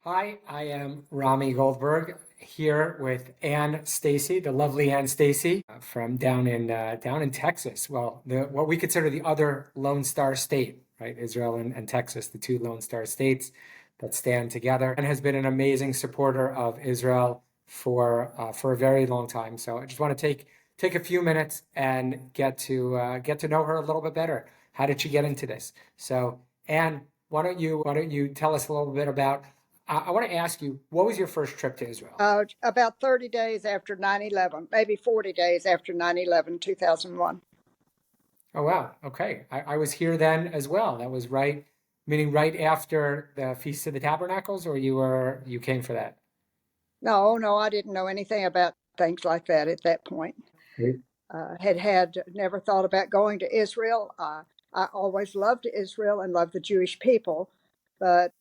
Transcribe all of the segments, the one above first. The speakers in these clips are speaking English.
Hi, I am Rami Goldberg here with Ann Stacey, the lovely Ann Stacey from down in Texas. Well, the what we consider the other Lone Star State, right? Israel and Texas, the two Lone Star states that stand together, and has been an amazing supporter of Israel for a very long time. So I just want to take a few minutes and get to know her a little bit better. How did she get into this? So, Ann, why don't you tell us a little bit about I want to ask you, what was your first trip to Israel? About 30 days after 9/11, maybe 40 days after 9/11, 2001. Oh, wow. Okay. I was here then as well. That was meaning right after the Feast of the Tabernacles, or you came for that? No, no, I didn't know anything about things like that at that point. Right. Had never thought about going to Israel. I always loved Israel and loved the Jewish people, but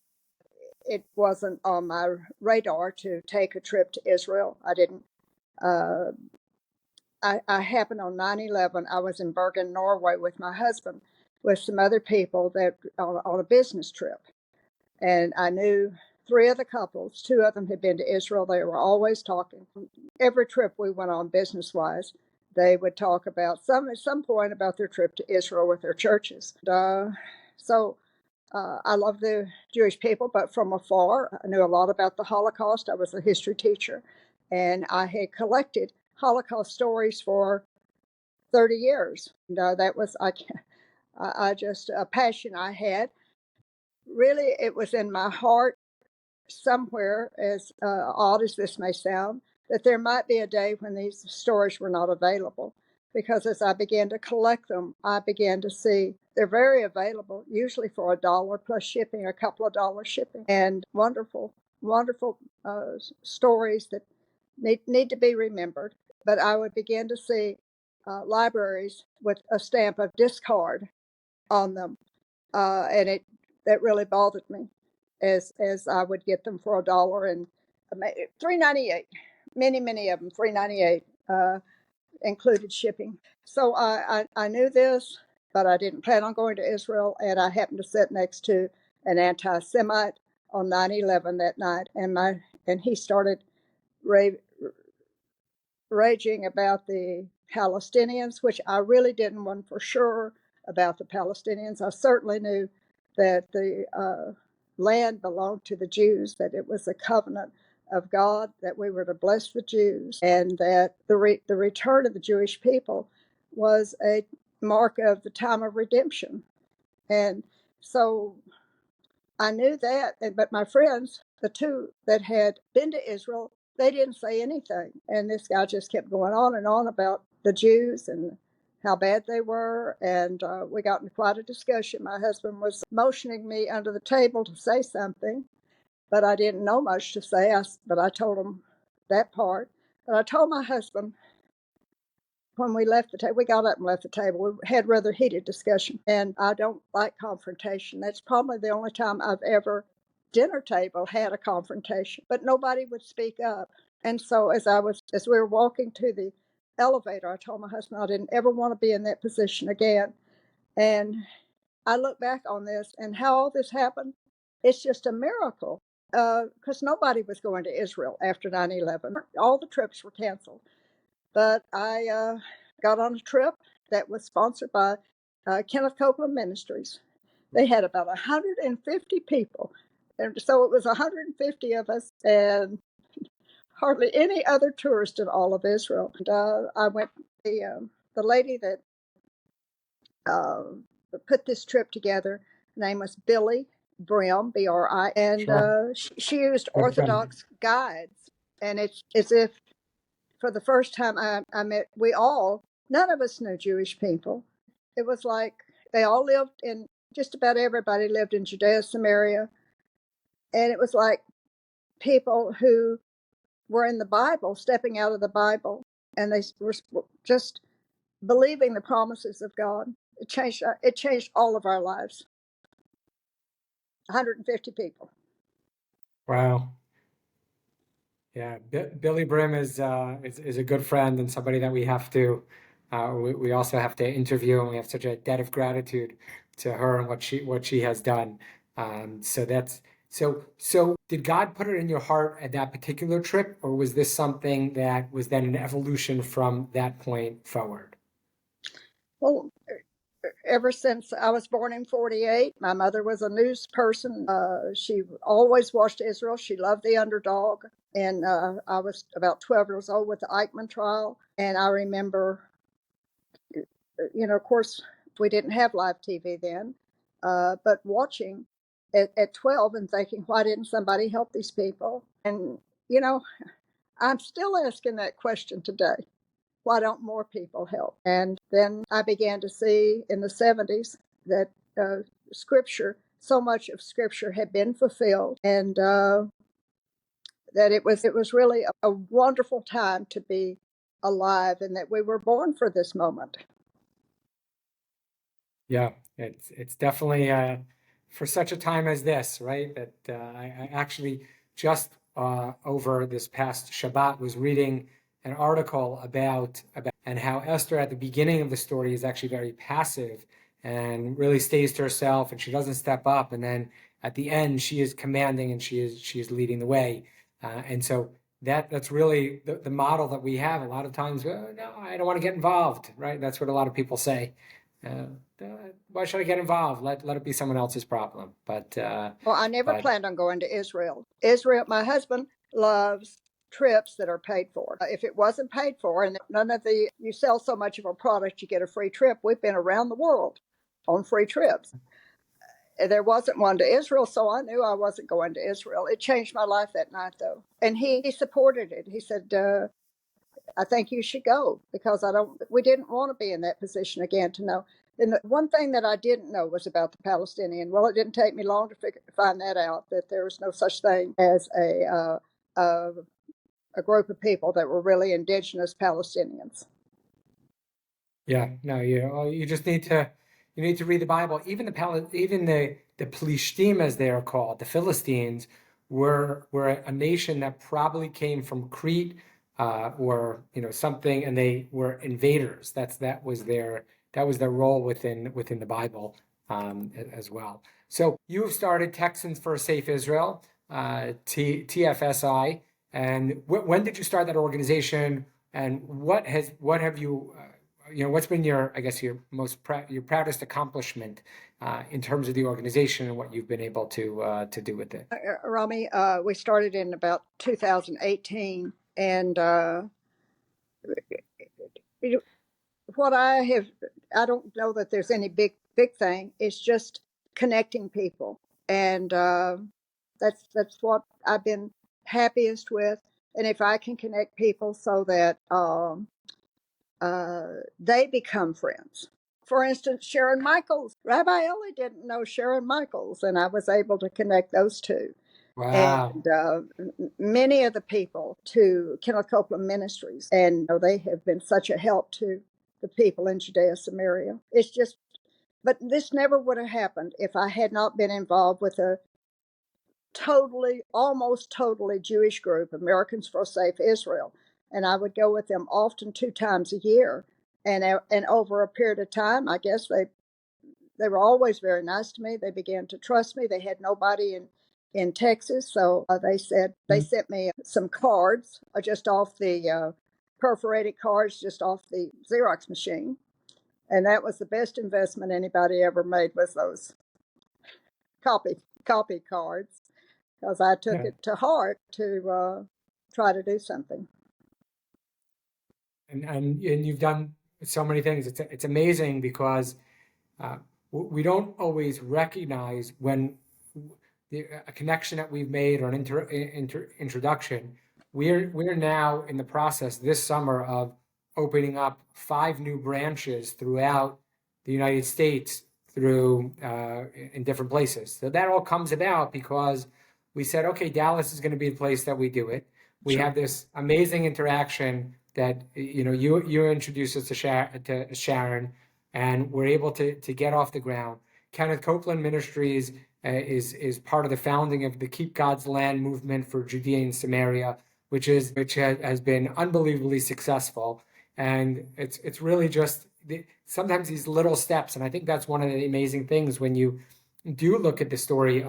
it wasn't on my radar to take a trip to Israel. I didn't. Uh, I happened on 9/11. I was in Bergen, Norway with my husband, with some other people that on a business trip. And I knew three of the couples. Two of them had been to Israel. They were always talking. Every trip we went on business wise, they would talk about some at some point about their trip to Israel with their churches. I love the Jewish people, but from afar, I knew a lot about the Holocaust. I was a history teacher, and I had collected Holocaust stories for 30 years. That was I just a passion I had. Really, it was in my heart somewhere, as odd as this may sound, that there might be a day when these stories were not available. Because as I began to collect them, I began to see they're very available, usually for $1 plus shipping, a couple of dollars shipping, and wonderful, wonderful stories that need to be remembered. But I would begin to see libraries with a stamp of discard on them, and it that really bothered me, as I would get them for $1 and $3.98. Many of them $3.98, included shipping. So I knew this, but I didn't plan on going to Israel, and I happened to sit next to an anti-Semite on 9/11 that night, and he started ra- raging about the Palestinians, which I really didn't want for sure about the Palestinians. I certainly knew that the land belonged to the Jews, that it was a covenant of God, that we were to bless the Jews, and that the return of the Jewish people was a mark of the time of redemption. And so I knew that, but my friends, the two that had been to Israel, they didn't say anything. And this guy just kept going on and on about the Jews and how bad they were. And we got into quite a discussion. My husband was motioning me under the table to say something, but I didn't know much to say. But I told him that part. But I told my husband when we left the table, we got up and left the table. We had rather heated discussion, and I don't like confrontation. That's probably the only time I've ever dinner table had a confrontation, but nobody would speak up. And so as we were walking to the elevator, I told my husband I didn't ever want to be in that position again. And I look back on this and how all this happened. It's just a miracle, because nobody was going to Israel after 9/11. All the trips were canceled. But I got on a trip that was sponsored by Kenneth Copeland Ministries. They had about 150 people. And so it was 150 of us and hardly any other tourist in all of Israel. And I went, the lady that uh, put this trip together, her name was Billy Brim, Bri, and Sure. she used That's Orthodox guides. And it's as if for the first time I met, none of us knew Jewish people. It was like they all lived in, just about everybody lived in Judea, Samaria. And it was like people who were in the Bible, stepping out of the Bible, and they were just believing the promises of God. It changed all of our lives. 150 people. wow. Yeah, Billy Brim is a good friend and somebody that we also have to interview, and we have such a debt of gratitude to her and what she has done. So So did God put it in your heart at that particular trip, or was this something that was then an evolution from that point forward? Well, ever since I was born in 48, my mother was a news person. She always watched Israel. She loved the underdog. And I was about 12 years old with the Eichmann trial. And I remember, of course, we didn't have live TV then, but watching at 12 and thinking, why didn't somebody help these people? And, you know, I'm still asking that question today. Why don't more people help? And then I began to see in the 70s that Scripture, so much of Scripture had been fulfilled, and that it was really a wonderful time to be alive, and that we were born for this moment. Yeah, it's definitely for such a time as this, right? That I actually just over this past Shabbat was reading an article about and how Esther at the beginning of the story is actually very passive and really stays to herself, and she doesn't step up, and then at the end she is commanding and she is leading the way, and so that's really the model that we have a lot of times. No, I don't want to get involved, right? That's what a lot of people say. Uh, why should I get involved? Let it be someone else's problem. Well, I never But planned on going to Israel. Israel, my husband loves trips that are paid for. If it wasn't paid for, and none of you sell so much of a product, you get a free trip. We've been around the world on free trips. There wasn't one to Israel, so I knew I wasn't going to Israel. It changed my life that night, though. And he supported it. He said, I think you should go, because we didn't want to be in that position again to know. And the one thing that I didn't know was about the Palestinian. Well, it didn't take me long to find that out, that there was no such thing as a group of people that were really indigenous Palestinians. yeah, no, you just need to read the Bible. Even the Plishtim, as they are called, the Philistines, were a nation that probably came from Crete, or something, and they were invaders. That was their role within the Bible, as well. So you have started Texans for a Safe Israel, TFSI, and when did you start that organization? And what have you what's been your, I guess, your proudest accomplishment in terms of the organization and what you've been able to do with it? Rami, we started in about 2018, and what I don't know that there's any big thing. It's just connecting people, and that's what I've been happiest with. And if I can connect people so that they become friends. For instance, Sharon Michaels. Rabbi Ellie didn't know Sharon Michaels, and I was able to connect those two. Wow. And many of the people to Kenneth Copeland Ministries, and they have been such a help to the people in Judea Samaria. It's just, but this never would have happened if I had not been involved with a almost totally Jewish group, Americans for a Safe Israel. And I would go with them often 2 times a year. And over a period of time, I guess they were always very nice to me. They began to trust me. They had nobody in Texas, so they sent me some cards, just off the perforated cards, just off the Xerox machine, and that was the best investment anybody ever made, was those copy cards, because I took Yeah. it to heart to try to do something. And you've done so many things. It's amazing because uh, we don't always recognize when a connection that we've made or an introduction. We're now in the process this summer of opening up 5 new branches throughout the United States through in different places. So that all comes about because we said, okay, Dallas is going to be the place that we do it. We Sure. have this amazing interaction that you introduced us to Sharon, and we're able to get off the ground. Kenneth Copeland Ministries is part of the founding of the Keep God's Land movement for Judea and Samaria, which has been unbelievably successful. And it's really just sometimes these little steps, and I think that's one of the amazing things when you do look at the story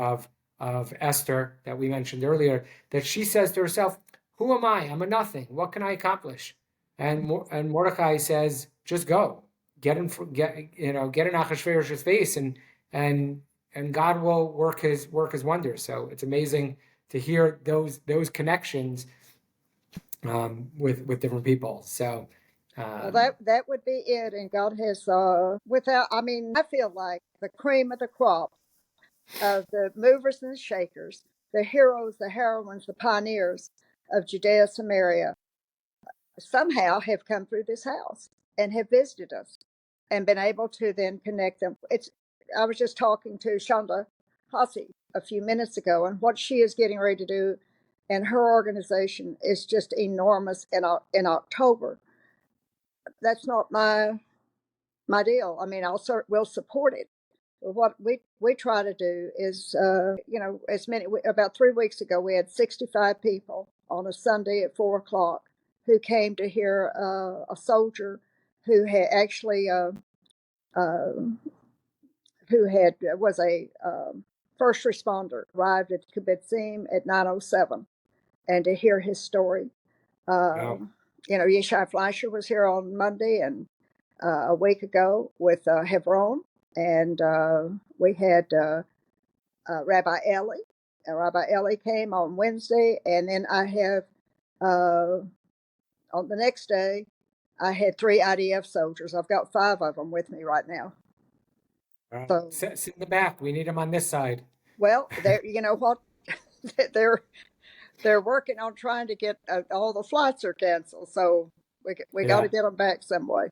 of Esther that we mentioned earlier, that she says to herself, "Who am I? I'm a nothing. What can I accomplish?" And Mordecai says, "Just go, get in Achashverosh's face, and God will work his wonders." So it's amazing to hear those connections with different people. So Well, that would be it. And God has, without, I mean, I feel like the cream of the crop of the movers and the shakers, the heroes, the heroines, the pioneers of Judea, Samaria, somehow have come through this house and have visited us and been able to then connect them. I was just talking to Shonda Hussey a few minutes ago, and what she is getting ready to do and her organization is just enormous in October. That's not my deal. I mean, we'll support it. What we try to do is, about 3 weeks ago, we had 65 people on a Sunday at 4 o'clock who came to hear a soldier who had actually was a first responder, arrived at Kibbutzim at 9:07, and to hear his story. wow. Yeshai Fleischer was here on Monday and a week ago with Hebron, and we had Rabbi Eli. Rabbi Eli came on Wednesday, and then I have on the next day I had 3 IDF soldiers. I've got 5 of them with me right now. So, Sit in the back. We need them on this side. well, you know what? they're working on trying to get all the flights are canceled, so we got to get them back some way.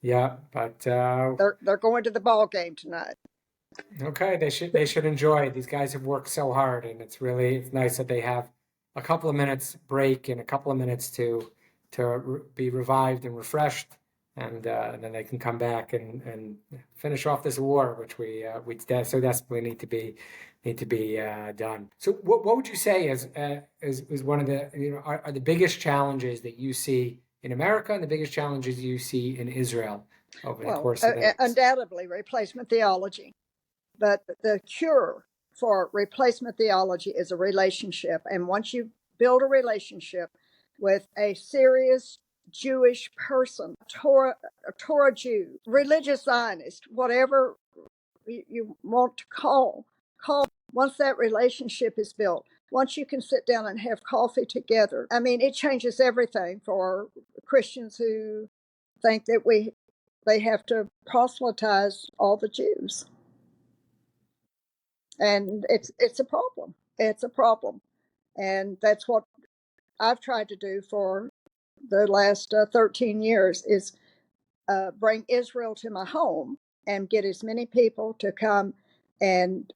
Yeah, but They're going to the ball game tonight. okay, they should enjoy. These guys have worked so hard, and it's nice that they have a couple of minutes break and a couple of minutes to be revived and refreshed, and then they can come back and finish off this war, which we so desperately need to be done. So, what would you say is one of the are the biggest challenges that you see in America and the biggest challenges you see in Israel over the course of the undoubtedly replacement theology. But the cure for replacement theology is a relationship. And once you build a relationship with a serious Jewish person, a Torah Jew, religious Zionist, whatever you want to call, once that relationship is built, once you can sit down and have coffee together, I mean, it changes everything for Christians who think that they have to proselytize all the Jews. And it's a problem. It's a problem. And that's what I've tried to do for the last 13 years is bring Israel to my home and get as many people to come and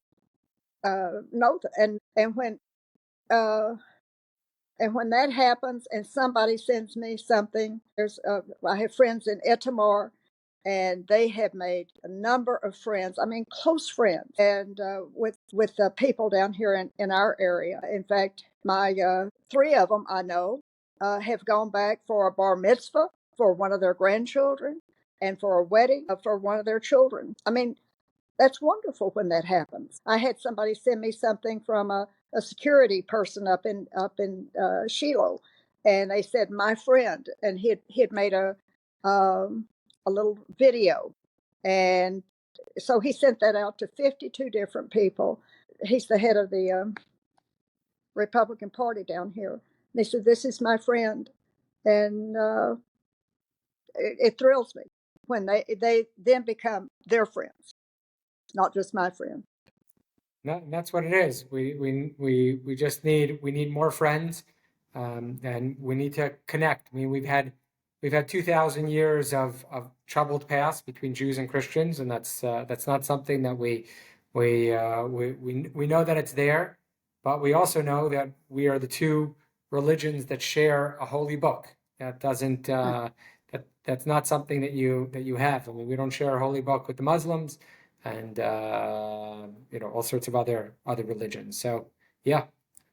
know that. And when that happens and somebody sends me something, I have friends in Itamar, and they have made a number of friends, I mean, close friends, and with people down here in our area. In fact, my 3 of them I know have gone back for a bar mitzvah for one of their grandchildren and for a wedding for one of their children. I mean, that's wonderful when that happens. I had somebody send me something from a security person up in Shiloh, and they said my friend, and he had made a little video, and so he sent that out to 52 different people. He's the head of the Republican Party down here. And they said, "This is my friend," and it thrills me when they then become their friends, not just my friend. That's what it is. We just need more friends, and we need to connect. I mean, we've had 2,000 years of troubled past between Jews and Christians, and that's not something that we know that it's there, but we also know that we are the two religions that share a holy book. That doesn't that's not something that you have. I mean, we don't share a holy book with the Muslims, and all sorts of other religions. So yeah,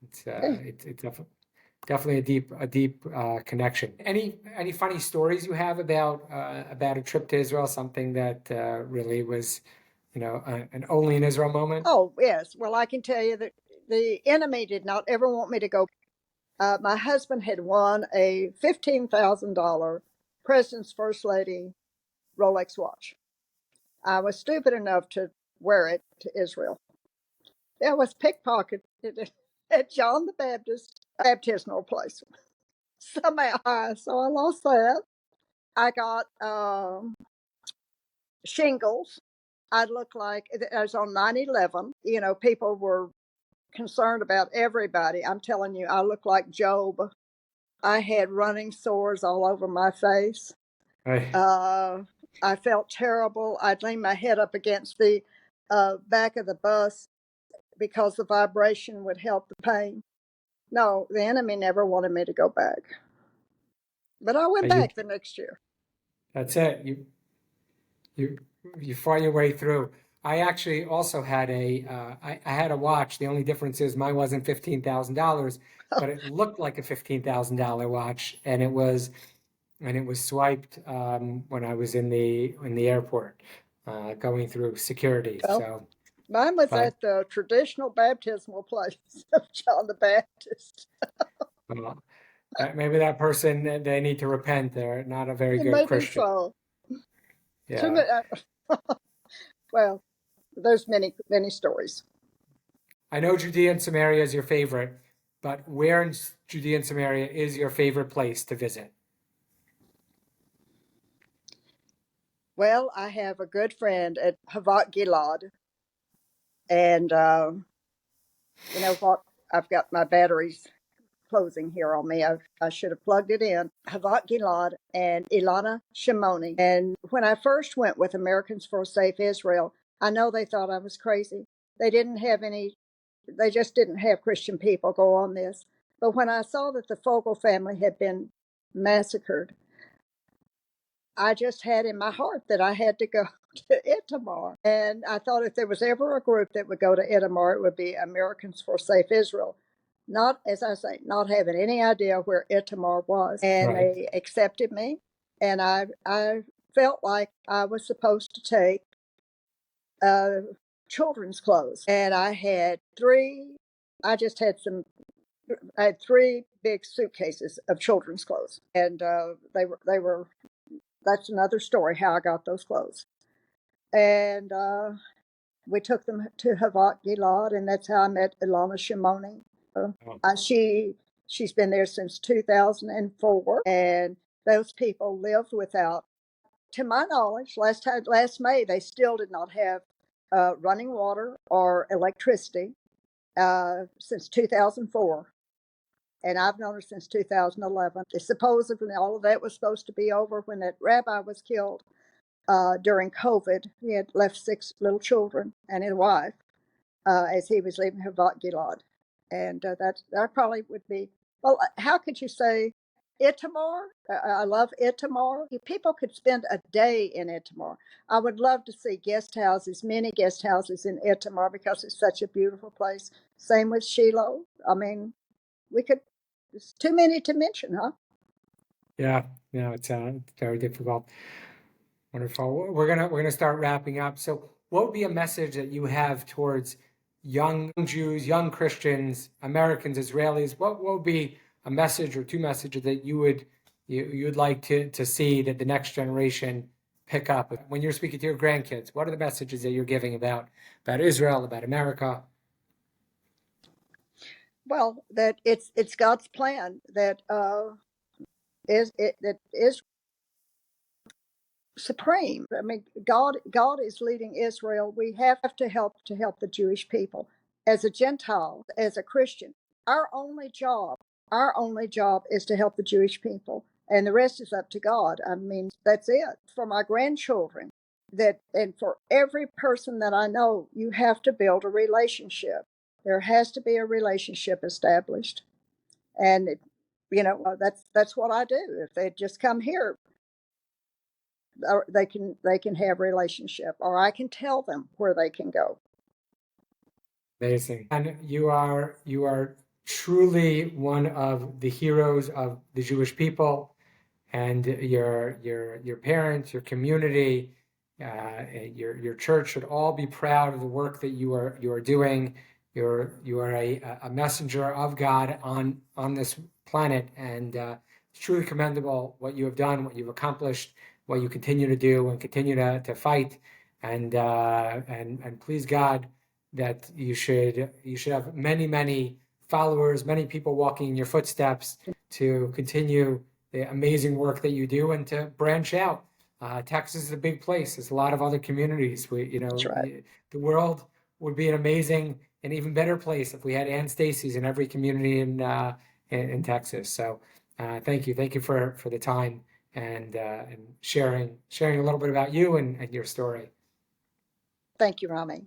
it's definitely a deep connection. Any funny stories you have about a trip to Israel? Something that really was an only in Israel moment? Oh, yes. Well, I can tell you that the enemy did not ever want me to go. My husband had won a $15,000 President's First Lady Rolex watch. I was stupid enough to wear it to Israel. It was pickpocketed at John the Baptist baptismal place. Somehow, so I lost that. I got shingles. I looked like I was on 9/11. People were concerned about everybody. I'm telling you, I looked like Job. I had running sores all over my face. Right. I felt terrible. I'd lean my head up against the back of the bus because the vibration would help the pain. No, the enemy never wanted me to go back. But I went You, back the next year. that's it. You you fought your way through. I actually also had I had a watch. The only difference is mine wasn't $15,000, but it looked like a $15,000 watch, and it was swiped when I was in the airport going through security. Well, So, mine was but at the traditional baptismal place of John the Baptist. uh, maybe that person, they need to repent. They're not a very good Maybe Christian. so. Too Yeah. many, well, there's many stories. I know Judea and Samaria is your favorite, but where in Judea and Samaria is your favorite place to visit? Well, I have a good friend at Havat Gilad, and you know what? I've got my batteries closing here on me. I should have plugged it in. Havat Gilad and Ilana Shimoni. And when I first went with Americans for a Safe Israel, I know they thought I was crazy. They didn't have they just didn't have Christian people go on this. But when I saw that the Fogel family had been massacred, I just had in my heart that I had to go to Itamar. And I thought if there was ever a group that would go to Itamar, it would be Americans for Safe Israel. Not, as I say, not having any idea where Itamar was. And Right. they accepted me. And I felt like I was supposed to take children's clothes. And I just had I had 3 big suitcases of children's clothes. And they were that's another story how I got those clothes. And we took them to Havat Gilad, and that's how I met Ilana Shimoni. Oh, She's been there since 2004, and those people lived without, to my knowledge, last May they still did not have running water or electricity since 2004. And I've known her since 2011. Supposedly, all of that was supposed to be over when that rabbi was killed during COVID. He had left 6 little children and his wife as he was leaving Havat Gilad. And that probably would be, well, how could you say Itamar? I love Itamar. People could spend a day in Itamar. I would love to see many guest houses in Itamar because it's such a beautiful place. Same with Shiloh. I mean, it's too many to mention, huh? yeah. No, it's very difficult. Wonderful. We're gonna start wrapping up. So, what would be a message that you have towards young Jews, young Christians, Americans, Israelis? What would be a message or 2 messages that you'd like to see that the next generation pick up when you're speaking to your grandkids? What are the messages that you're giving about Israel, about America? Well, that it's God's plan that is supreme. I mean, God is leading Israel. We have to help the Jewish people. As a Gentile, as a Christian, our only job, is to help the Jewish people, and the rest is up to God. I mean, that's it. For my grandchildren, and for every person that I know, you have to build a relationship. There has to be a relationship established, and that's what I do. If they just come here, or they can have relationship, or I can tell them where they can go. Amazing. And you are truly one of the heroes of the Jewish people, and your parents, your community. your church should all be proud of the work that you are doing. You are a messenger of God on this planet, and it's truly commendable what you have done, what you've accomplished, what you continue to do, and continue to fight. And please God that you should have many followers, many people walking in your footsteps to continue the amazing work that you do and to branch out. Texas is a big place. There's a lot of other communities. That's right. The world would be an amazing and even better place if we had Ann Stacey's in every community in Texas. So thank you for the time and sharing a little bit about you and your story. Thank you, Rami.